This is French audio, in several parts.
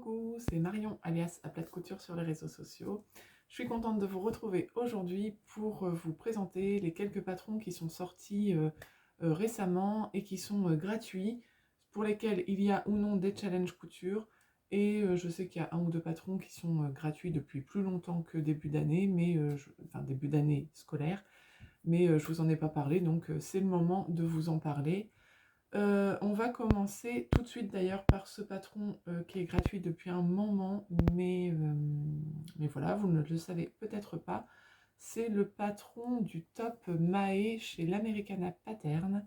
Coucou, c'est Marion alias à Plat de Couture sur les réseaux sociaux. Je suis contente de vous retrouver aujourd'hui pour vous présenter les quelques patrons qui sont sortis récemment et qui sont gratuits, pour lesquels il y a ou non des challenges couture. Et je sais qu'il y a un ou deux patrons qui sont gratuits depuis plus longtemps que début d'année, enfin début d'année scolaire, mais je vous en ai pas parlé, donc c'est le moment de vous en parler. On va commencer tout de suite d'ailleurs par ce patron qui est gratuit depuis un moment, mais voilà, vous ne le savez peut-être pas. C'est le patron du top Mae chez l'Americana Pattern.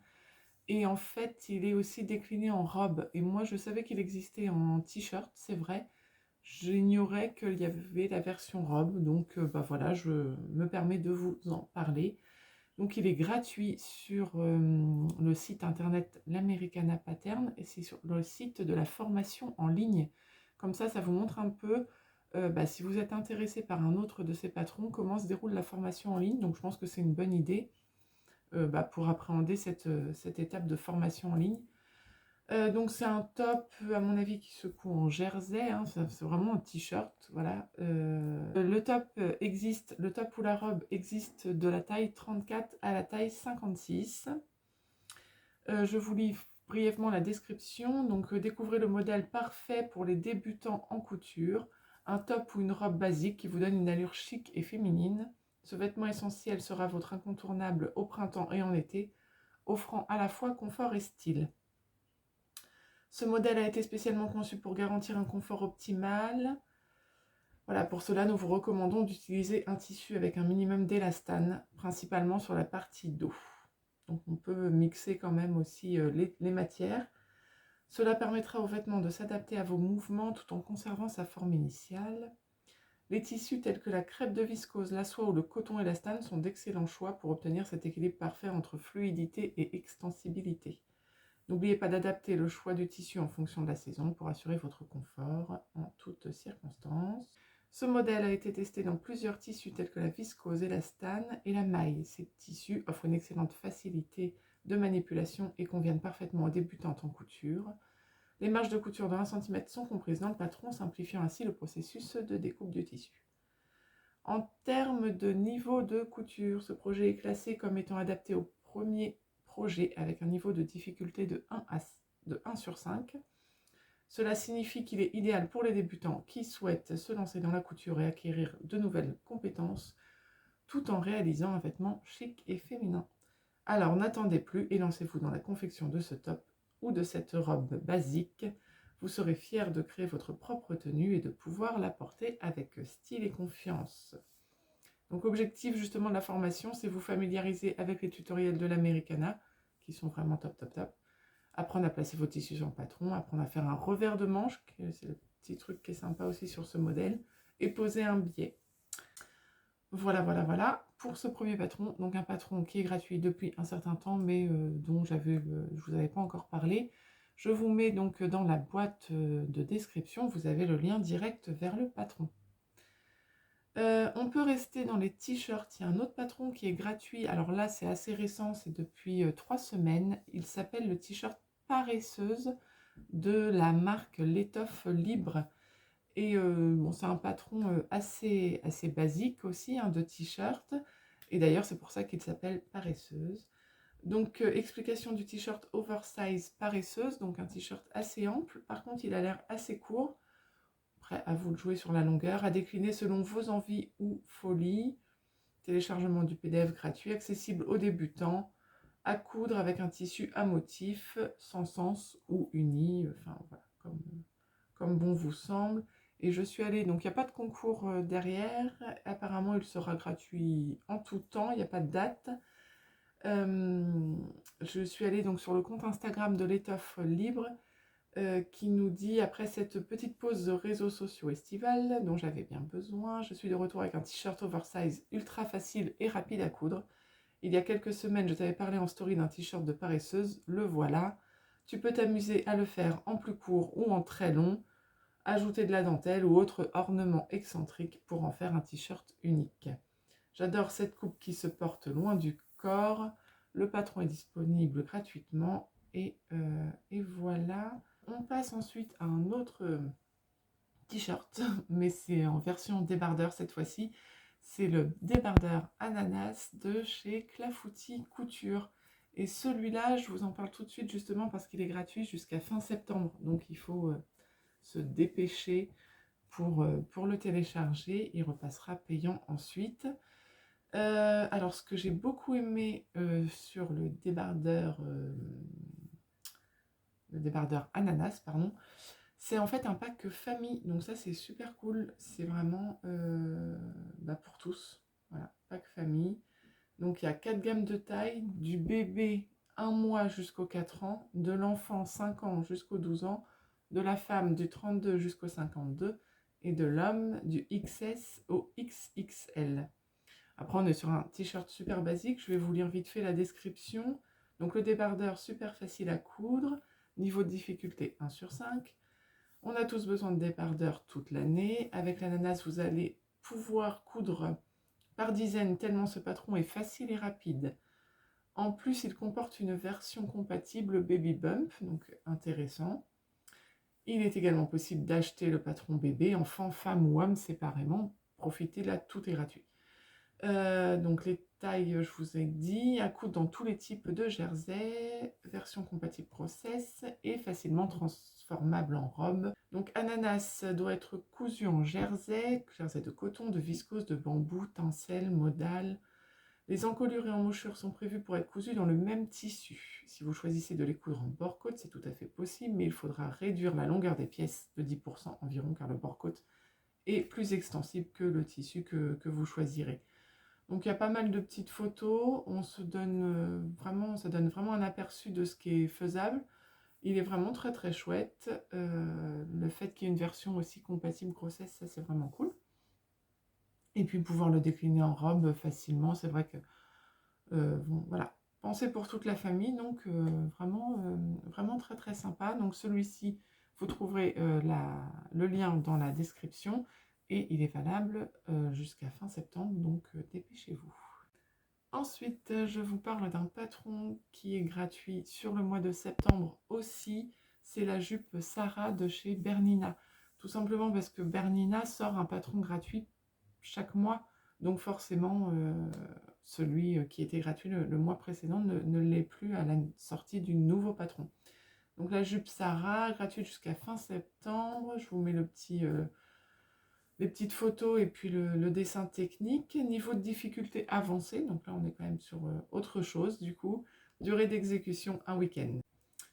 Et en fait, il est aussi décliné en robe. Et moi, je savais qu'il existait en t-shirt, c'est vrai. J'ignorais qu'il y avait la version robe, donc bah voilà, je me permets de vous en parler. Donc il est gratuit sur le site internet l'Americana Pattern et c'est sur le site de la formation en ligne. Comme ça vous montre un peu, si vous êtes intéressé par un autre de ces patrons, comment se déroule la formation en ligne. Donc je pense que c'est une bonne idée pour appréhender cette étape de formation en ligne. Donc c'est un top, à mon avis, qui se coud en jersey, hein, c'est vraiment un t-shirt, voilà. Le top ou la robe existe de la taille 34 à la taille 56. Je vous lis brièvement la description. Donc découvrez le modèle parfait pour les débutants en couture, un top ou une robe basique qui vous donne une allure chic et féminine. Ce vêtement essentiel sera votre incontournable au printemps et en été, offrant à la fois confort et style. Ce modèle a été spécialement conçu pour garantir un confort optimal. Voilà, pour cela, nous vous recommandons d'utiliser un tissu avec un minimum d'élastane, principalement sur la partie dos. Donc on peut mixer quand même aussi les matières. Cela permettra au vêtement de s'adapter à vos mouvements tout en conservant sa forme initiale. Les tissus tels que la crêpe de viscose, la soie ou le coton élastane sont d'excellents choix pour obtenir cet équilibre parfait entre fluidité et extensibilité. N'oubliez pas d'adapter le choix du tissu en fonction de la saison pour assurer votre confort en toutes circonstances. Ce modèle a été testé dans plusieurs tissus tels que la viscose, élastane et la maille. Ces tissus offrent une excellente facilité de manipulation et conviennent parfaitement aux débutantes en couture. Les marges de couture de 1 cm sont comprises dans le patron, simplifiant ainsi le processus de découpe du tissu. En termes de niveau de couture, ce projet est classé comme étant adapté au premier projet avec un niveau de difficulté de 1 sur 5. Cela signifie qu'il est idéal pour les débutants qui souhaitent se lancer dans la couture et acquérir de nouvelles compétences tout en réalisant un vêtement chic et féminin. Alors n'attendez plus et lancez-vous dans la confection de ce top ou de cette robe basique. Vous serez fiers de créer votre propre tenue et de pouvoir la porter avec style et confiance. Donc objectif justement de la formation, c'est vous familiariser avec les tutoriels de l'Americana, qui sont vraiment top. Apprendre à placer vos tissus sur le patron, apprendre à faire un revers de manche, c'est le petit truc qui est sympa aussi sur ce modèle, et poser un biais. Voilà pour ce premier patron. Donc un patron qui est gratuit depuis un certain temps, mais dont je vous avais pas encore parlé. Je vous mets donc dans la boîte de description, vous avez le lien direct vers le patron. On peut rester dans les t-shirts. Il y a un autre patron qui est gratuit. Alors là, c'est assez récent, c'est depuis 3 semaines. Il s'appelle le t-shirt Paresseuse de la marque L'étoffe libre. Et bon, c'est un patron assez basique aussi, hein, de t-shirt. Et d'ailleurs, c'est pour ça qu'il s'appelle Paresseuse. Donc, explication du t-shirt oversize Paresseuse. Donc, un t-shirt assez ample. Par contre, il a l'air assez court. Après, à vous de jouer sur la longueur, à décliner selon vos envies ou folies. Téléchargement du PDF gratuit, accessible aux débutants, à coudre avec un tissu à motif, sans sens ou uni, enfin voilà, comme bon vous semble. Et je suis allée, donc il n'y a pas de concours derrière, apparemment il sera gratuit en tout temps, il n'y a pas de date. Je suis allée donc sur le compte Instagram de l'étoffe libre, qui nous dit: après cette petite pause de réseaux sociaux estivale dont j'avais bien besoin, je suis de retour avec un t-shirt oversize ultra facile et rapide à coudre. Il y a quelques semaines, je t'avais parlé en story d'un t-shirt de paresseuse, le voilà. Tu peux t'amuser à le faire en plus court ou en très long, ajouter de la dentelle ou autre ornement excentrique pour en faire un t-shirt unique. J'adore cette coupe qui se porte loin du corps. Le patron est disponible gratuitement et voilà. On passe ensuite à un autre t-shirt, mais c'est en version débardeur cette fois-ci. C'est le débardeur ananas de chez Clafoutis Couture. Et celui-là, je vous en parle tout de suite justement parce qu'il est gratuit jusqu'à fin septembre. Donc il faut se dépêcher pour le télécharger. Il repassera payant ensuite. Alors ce que j'ai beaucoup aimé sur le débardeur ananas, pardon, c'est en fait un pack famille, donc ça c'est super cool, c'est vraiment pour tous, voilà, pack famille. Donc il y a 4 gammes de taille, du bébé 1 mois jusqu'aux 4 ans, de l'enfant 5 ans jusqu'aux 12 ans, de la femme du 32 jusqu'au 52 et de l'homme du XS au XXL. Après on est sur un t-shirt super basique, je vais vous lire vite fait la description. Donc le débardeur super facile à coudre, niveau de difficulté 1 sur 5. On a tous besoin de débardeurs toute l'année. Avec l'ananas, vous allez pouvoir coudre par dizaines tellement ce patron est facile et rapide. En plus, il comporte une version compatible Baby Bump, donc intéressant. Il est également possible d'acheter le patron bébé, enfant, femme ou homme séparément. Profitez là, tout est gratuit. Donc les tailles, je vous ai dit, à coudre dans tous les types de jersey, version compatible process et facilement transformable en robe. Donc ananas doit être cousu en jersey de coton, de viscose, de bambou, tencel, modal. Les encolures et embouchures sont prévues pour être cousues dans le même tissu. Si vous choisissez de les coudre en bord-côte, c'est tout à fait possible, mais il faudra réduire la longueur des pièces de 10% environ, car le bord-côte est plus extensible que le tissu que vous choisirez. Donc il y a pas mal de petites photos, ça donne vraiment un aperçu de ce qui est faisable. Il est vraiment très très chouette. Le fait qu'il y ait une version aussi compatible grossesse, ça c'est vraiment cool. Et puis pouvoir le décliner en robe facilement, c'est vrai que voilà, pensez pour toute la famille, donc vraiment très très sympa. Donc celui-ci, vous trouverez le lien dans la description et il est valable jusqu'à fin septembre, donc dépêchez-vous. Ensuite, je vous parle d'un patron qui est gratuit sur le mois de septembre aussi. C'est la jupe Sarah de chez Bernina. Tout simplement parce que Bernina sort un patron gratuit chaque mois. Donc forcément, celui qui était gratuit le mois précédent ne l'est plus à la sortie du nouveau patron. Donc la jupe Sarah, gratuite jusqu'à fin septembre. Je vous mets les petites photos et puis le dessin technique. Niveau de difficulté avancé, donc là on est quand même sur autre chose du coup. Durée d'exécution, un week-end.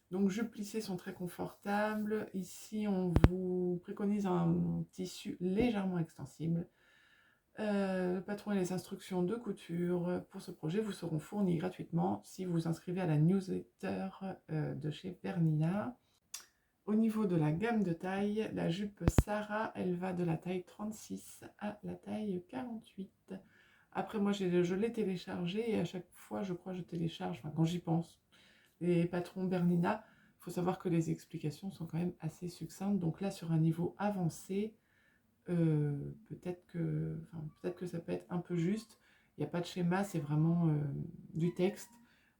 Donc jupes plissées sont très confortables. Ici on vous préconise un tissu légèrement extensible. Le patron et les instructions de couture pour ce projet vous seront fournis gratuitement si vous vous inscrivez à la newsletter de chez Bernina. Au niveau de la gamme de taille, la jupe Sarah, elle va de la taille 36 à la taille 48. Après, moi, je l'ai téléchargé et à chaque fois, je crois, je télécharge, enfin, quand j'y pense, les patrons Bernina. Il faut savoir que les explications sont quand même assez succinctes. Donc là, sur un niveau avancé, peut-être que ça peut être un peu juste. Il n'y a pas de schéma, c'est vraiment du texte.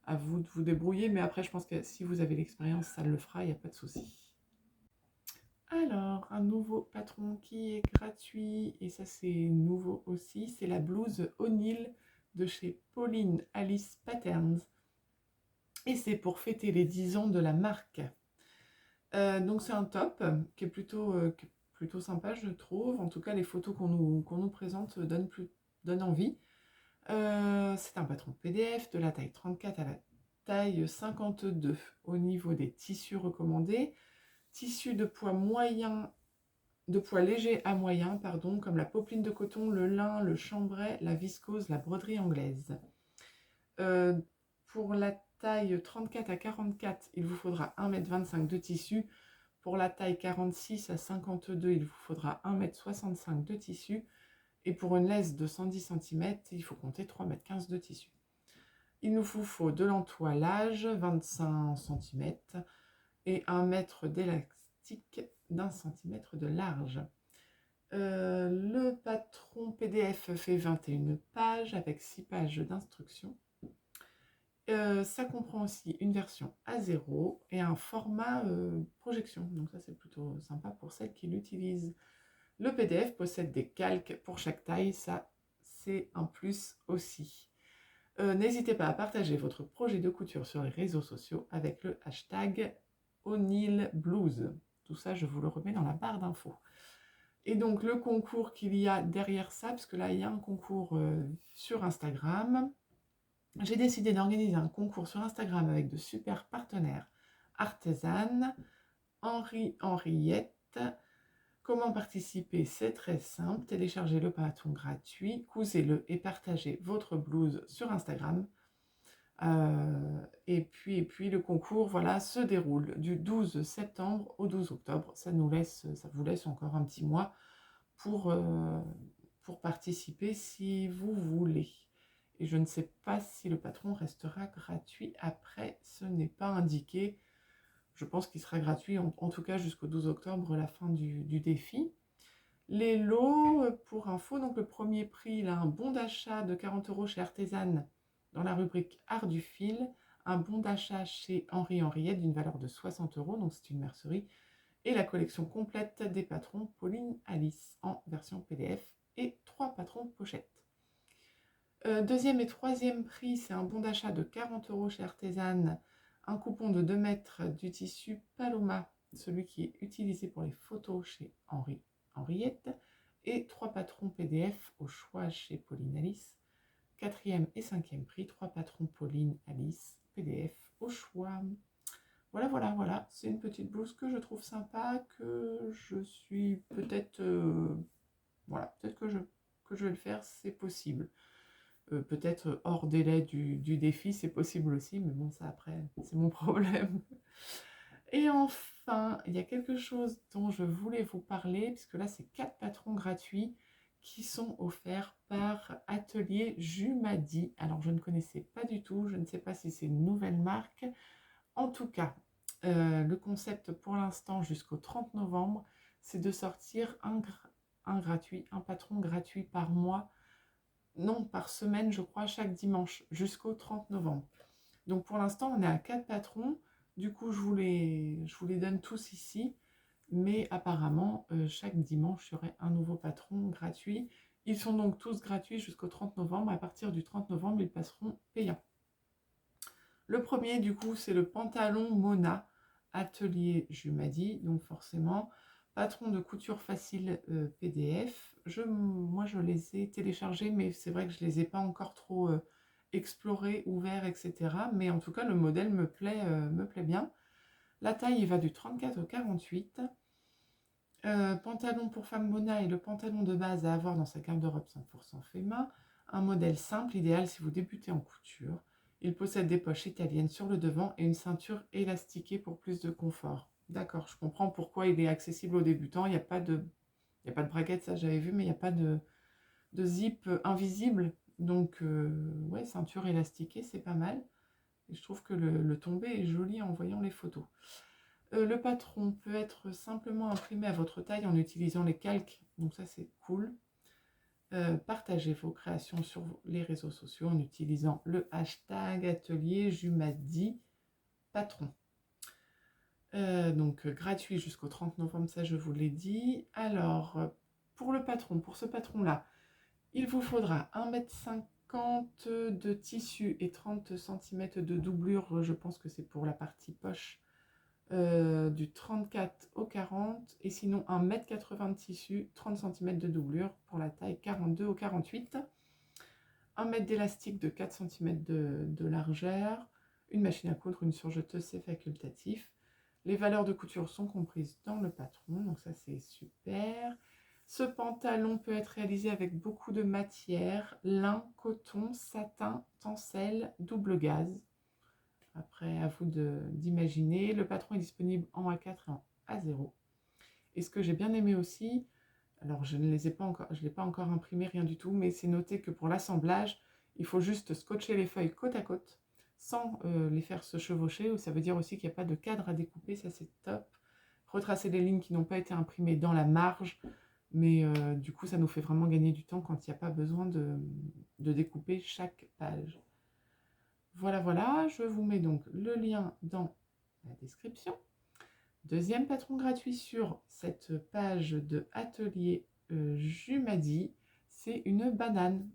À vous de vous débrouiller. Mais après, je pense que si vous avez l'expérience, ça le fera, il n'y a pas de souci. Alors, un nouveau patron qui est gratuit, et ça c'est nouveau aussi, c'est la blouse O'Neill de chez Pauline Alice Patterns. Et c'est pour fêter les 10 ans de la marque. Donc c'est un top qui est plutôt sympa, je trouve. En tout cas, les photos qu'on nous présente donnent envie. C'est un patron PDF de la taille 34 à la taille 52 au niveau des tissus recommandés. Tissus de poids léger à moyen, pardon, comme la popeline de coton, le lin, le chambray, la viscose, la broderie anglaise. Pour la taille 34 à 44, il vous faudra 1,25 m de tissu. Pour la taille 46 à 52, il vous faudra 1,65 m de tissu. Et pour une laisse de 110 cm, il faut compter 3,15 m de tissu. Il nous faut de l'entoilage, 25 cm, et 1 mètre d'élastique d'1 cm de large. Le patron PDF fait 21 pages avec 6 pages d'instructions. Ça comprend aussi une version A0 et un format projection. Donc ça c'est plutôt sympa pour celles qui l'utilisent. Le PDF possède des calques pour chaque taille, ça c'est un plus aussi. N'hésitez pas à partager votre projet de couture sur les réseaux sociaux avec le hashtag #O'NeillBlues. Tout ça, je vous le remets dans la barre d'infos. Et donc le concours qu'il y a derrière ça, parce que là il y a un concours sur Instagram, j'ai décidé d'organiser un concours sur Instagram avec de super partenaires artisanes, Henriette. Comment participer? C'est très simple, téléchargez le patron gratuit, cousez-le et partagez votre blouse sur Instagram. Et puis le concours, voilà, se déroule du 12 septembre au 12 octobre. Ça vous laisse encore un petit mois pour participer si vous voulez. Et je ne sais pas si le patron restera gratuit après, ce n'est pas indiqué. Je pense qu'il sera gratuit, en tout cas jusqu'au 12 octobre, la fin du défi. Les lots, pour info, donc le premier prix, il a un bon d'achat de 40 € chez Artisan dans la rubrique Art du fil, un bon d'achat chez Henriette d'une valeur de 60 €, donc c'est une mercerie, et la collection complète des patrons Pauline Alice en version PDF et 3 patrons pochettes. Deuxième et troisième prix, c'est un bon d'achat de 40 € chez Artisan, un coupon de 2 mètres du tissu Paloma, celui qui est utilisé pour les photos chez Henriette, et 3 patrons PDF au choix chez Pauline Alice. Quatrième et cinquième prix, 3 patrons Pauline Alice PDF au choix. Voilà, c'est une petite blouse que je trouve sympa, que je suis peut-être... peut-être que je vais le faire, c'est possible. Peut-être hors délai du défi, c'est possible aussi, mais bon, ça après, c'est mon problème. Et enfin, il y a quelque chose dont je voulais vous parler, puisque là, c'est 4 patrons gratuits qui sont offerts par Atelier Jumadi. Alors, je ne connaissais pas du tout, je ne sais pas si c'est une nouvelle marque. En tout cas, le concept pour l'instant jusqu'au 30 novembre, c'est de sortir un patron gratuit par mois, non, par semaine, je crois, chaque dimanche, jusqu'au 30 novembre. Donc pour l'instant, on est à 4 patrons. Du coup, je vous les donne tous ici. Mais apparemment, chaque dimanche, il y aurait un nouveau patron gratuit. Ils sont donc tous gratuits jusqu'au 30 novembre. À partir du 30 novembre, ils passeront payants. Le premier, du coup, c'est le pantalon Mona Atelier Jumadi. Donc forcément, patron de couture facile PDF. Moi, je les ai téléchargés, mais c'est vrai que je ne les ai pas encore trop explorés, ouverts, etc. Mais en tout cas, le modèle me plaît bien. La taille, il va du 34 au 48. Pantalon pour femme Mona est le pantalon de base à avoir dans sa gamme de robe 100% fait main. Un modèle simple, idéal si vous débutez en couture. Il possède des poches italiennes sur le devant et une ceinture élastiquée pour plus de confort. D'accord, je comprends pourquoi il est accessible aux débutants. Il n'y a pas de braguette, ça j'avais vu, mais il n'y a pas de zip invisible. Donc, ouais, ceinture élastiquée, c'est pas mal. Et je trouve que le tombé est joli en voyant les photos. Le patron peut être simplement imprimé à votre taille en utilisant les calques. Donc ça, c'est cool. Partagez vos créations sur les réseaux sociaux en utilisant le hashtag atelier Jumadi patron. Donc gratuit jusqu'au 30 novembre, ça je vous l'ai dit. Alors, pour ce patron-là, il vous faudra 1,50 m de tissu et 30 cm de doublure. Je pense que c'est pour la partie poche. Du 34 au 40, et sinon 1,80 m de tissu, 30 cm de doublure pour la taille 42 au 48, 1 m d'élastique de 4 cm de largeur, une machine à coudre, une surjeteuse, c'est facultatif. Les valeurs de couture sont comprises dans le patron, donc ça c'est super. Ce pantalon peut être réalisé avec beaucoup de matières, lin, coton, satin, tencel, double gaze. Après, à vous d'imaginer. Le patron est disponible en A4 et en A0. Et ce que j'ai bien aimé aussi, alors je ne l'ai pas encore imprimé, rien du tout, mais c'est noté que pour l'assemblage, il faut juste scotcher les feuilles côte à côte, sans les faire se chevaucher. Ça veut dire aussi qu'il n'y a pas de cadre à découper, ça c'est top. Retracer les lignes qui n'ont pas été imprimées dans la marge, mais du coup ça nous fait vraiment gagner du temps quand il n'y a pas besoin de découper chaque page. Voilà, je vous mets donc le lien dans la description. Deuxième patron gratuit sur cette page de Atelier Ju m'a dit, c'est une banane.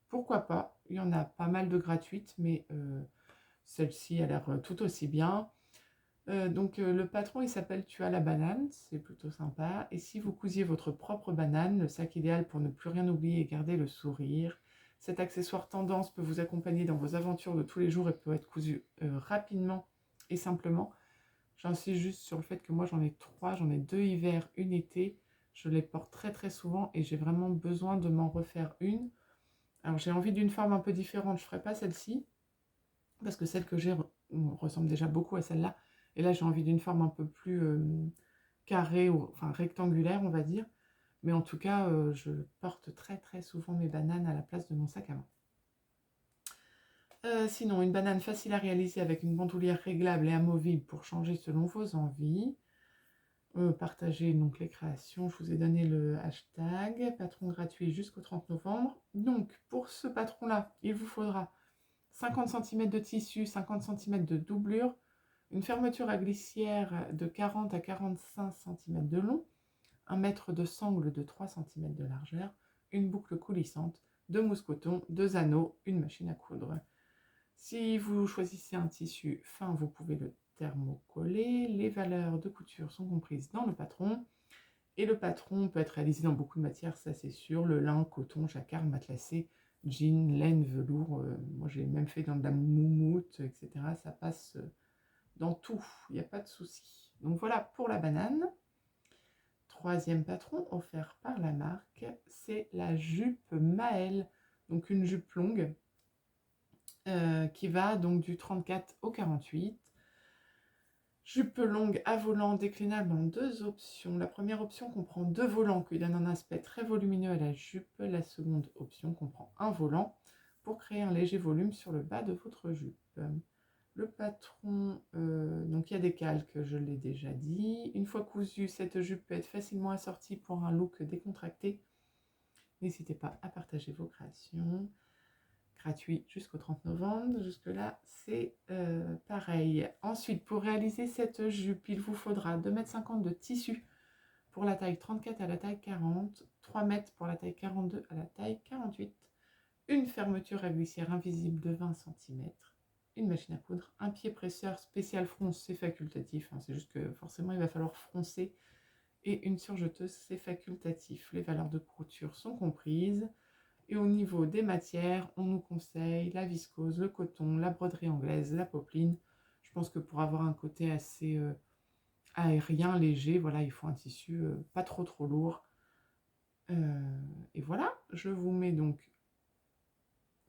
Pourquoi pas? Il y en a pas mal de gratuites, mais celle-ci a l'air tout aussi bien. Le patron, il s'appelle Tu as la banane, c'est plutôt sympa. Et si vous cousiez votre propre banane, le sac idéal pour ne plus rien oublier et garder le sourire. Cet accessoire tendance peut vous accompagner dans vos aventures de tous les jours et peut être cousu rapidement et simplement. J'insiste juste sur le fait que moi j'en ai 3, j'en ai 2 hiver, une été. Je les porte très très souvent et j'ai vraiment besoin de m'en refaire une. Alors j'ai envie d'une forme un peu différente, je ne ferai pas celle-ci, parce que celle que j'ai ressemble déjà beaucoup à celle-là. Et là j'ai envie d'une forme un peu plus carrée, ou, enfin rectangulaire on va dire. Mais en tout cas, je porte très très souvent mes bananes à la place de mon sac à main. Sinon, une banane facile à réaliser avec une bandoulière réglable et amovible pour changer selon vos envies. Partagez donc les créations, je vous ai donné le hashtag, patron gratuit jusqu'au 30 novembre. Donc pour ce patron-là, il vous faudra 50 cm de tissu, 50 cm de doublure, une fermeture à glissière de 40 à 45 cm de long, un mètre de sangle de 3 cm de largeur, une boucle coulissante, 2 mousses coton, 2 anneaux, une machine à coudre. Si vous choisissez un tissu fin, vous pouvez le thermocoller. Les valeurs de couture sont comprises dans le patron. Et le patron peut être réalisé dans beaucoup de matières, ça c'est sûr. Le lin, coton, jacquard, matelassé, jean, laine, velours. Moi j'ai même fait dans de la moumoute, etc. Ça passe dans tout, il n'y a pas de souci. Donc voilà pour la banane. Troisième patron offert par la marque, c'est la jupe Maëlle. Donc une jupe longue. Qui va donc du 34 au 48. Jupe longue à volant déclinable en 2 options. La première option comprend 2 volants qui donnent un aspect très volumineux à la jupe. La seconde option comprend un volant pour créer un léger volume sur le bas de votre jupe. Le patron, donc il y a des calques, je l'ai déjà dit. Une fois cousue, cette jupe peut être facilement assortie pour un look décontracté. N'hésitez pas à partager vos créations. Gratuit jusqu'au 30 novembre. Jusque-là, c'est pareil. Ensuite, pour réaliser cette jupe, il vous faudra 2,50 m de tissu pour la taille 34 à la taille 40, 3 mètres pour la taille 42 à la taille 48, une fermeture à glissière invisible de 20 cm, une machine à coudre, un pied presseur spécial fronce, c'est facultatif, hein, c'est juste que forcément il va falloir froncer, et une surjeteuse, c'est facultatif. Les valeurs de couture sont comprises. Et au niveau des matières, on nous conseille la viscose, le coton, la broderie anglaise, la popeline. Je pense que pour avoir un côté assez aérien, léger, voilà, il faut un tissu pas trop lourd. Et voilà, je vous mets donc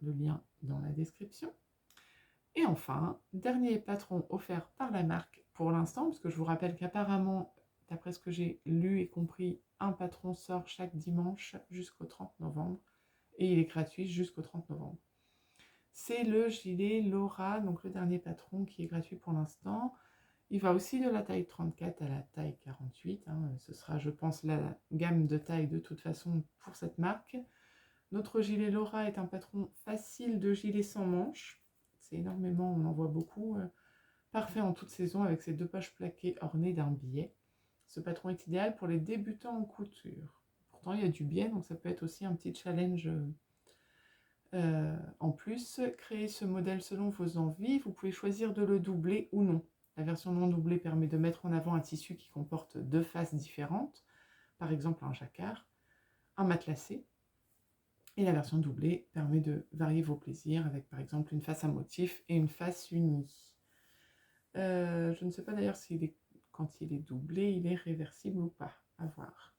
le lien dans la description. Et enfin, dernier patron offert par la marque pour l'instant, parce que je vous rappelle qu'apparemment, d'après ce que j'ai lu et compris, un patron sort chaque dimanche jusqu'au 30 novembre. Et il est gratuit jusqu'au 30 novembre. C'est le gilet Laura, donc le dernier patron qui est gratuit pour l'instant. Il va aussi de la taille 34 à la taille 48. Ce sera, je pense, la gamme de taille de toute façon pour cette marque. Notre gilet Laura est un patron facile de gilet sans manches. C'est énormément, on en voit beaucoup. Parfait en toute saison avec ses 2 poches plaquées ornées d'un billet. Ce patron est idéal pour les débutants en couture. Pourtant, il y a du biais, donc ça peut être aussi un petit challenge. En plus, créez ce modèle selon vos envies. Vous pouvez choisir de le doubler ou non. La version non doublée permet de mettre en avant un tissu qui comporte 2 faces différentes, par exemple un jacquard, un matelassé. Et la version doublée permet de varier vos plaisirs avec par exemple une face à motif et une face unie. Je ne sais pas d'ailleurs quand il est doublé, il est réversible ou pas. À voir.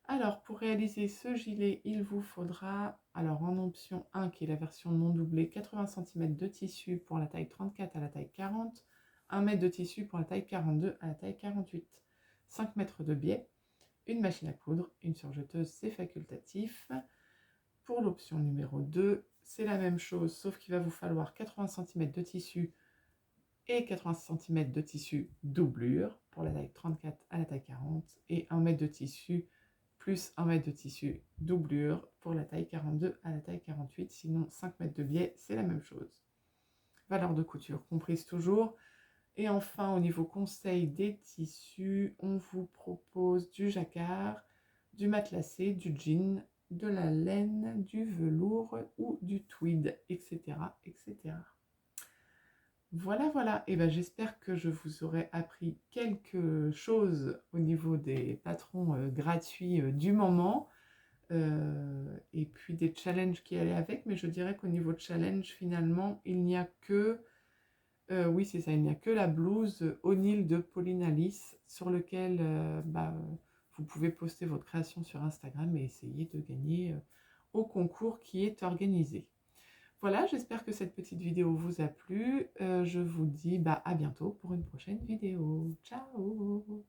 Alors, pour réaliser ce gilet, il vous faudra, alors en option 1, qui est la version non doublée, 80 cm de tissu pour la taille 34 à la taille 40, 1 mètre de tissu pour la taille 42 à la taille 48, 5 mètres de biais, une machine à coudre, une surjeteuse, c'est facultatif. Pour l'option numéro 2, c'est la même chose, sauf qu'il va vous falloir 80 cm de tissu et 80 cm de tissu doublure pour la taille 34 à la taille 40 et 1 mètre de tissu plus 1 mètre de tissu doublure pour la taille 42 à la taille 48, sinon 5 mètres de biais, c'est la même chose. Valeur de couture comprise toujours. Et enfin, au niveau conseil des tissus, on vous propose du jacquard, du matelassé, du jean, de la laine, du velours ou du tweed, etc. etc. Voilà, voilà. Et ben, j'espère que je vous aurai appris quelque chose au niveau des patrons gratuits du moment. Et puis des challenges qui allaient avec, mais je dirais qu'au niveau de challenge, finalement, il n'y a que, oui c'est ça, il n'y a que la blouse O'Neill de Pauline Alice, sur lequel vous pouvez poster votre création sur Instagram et essayer de gagner au concours qui est organisé. Voilà, j'espère que cette petite vidéo vous a plu. Je vous dis à bientôt pour une prochaine vidéo. Ciao!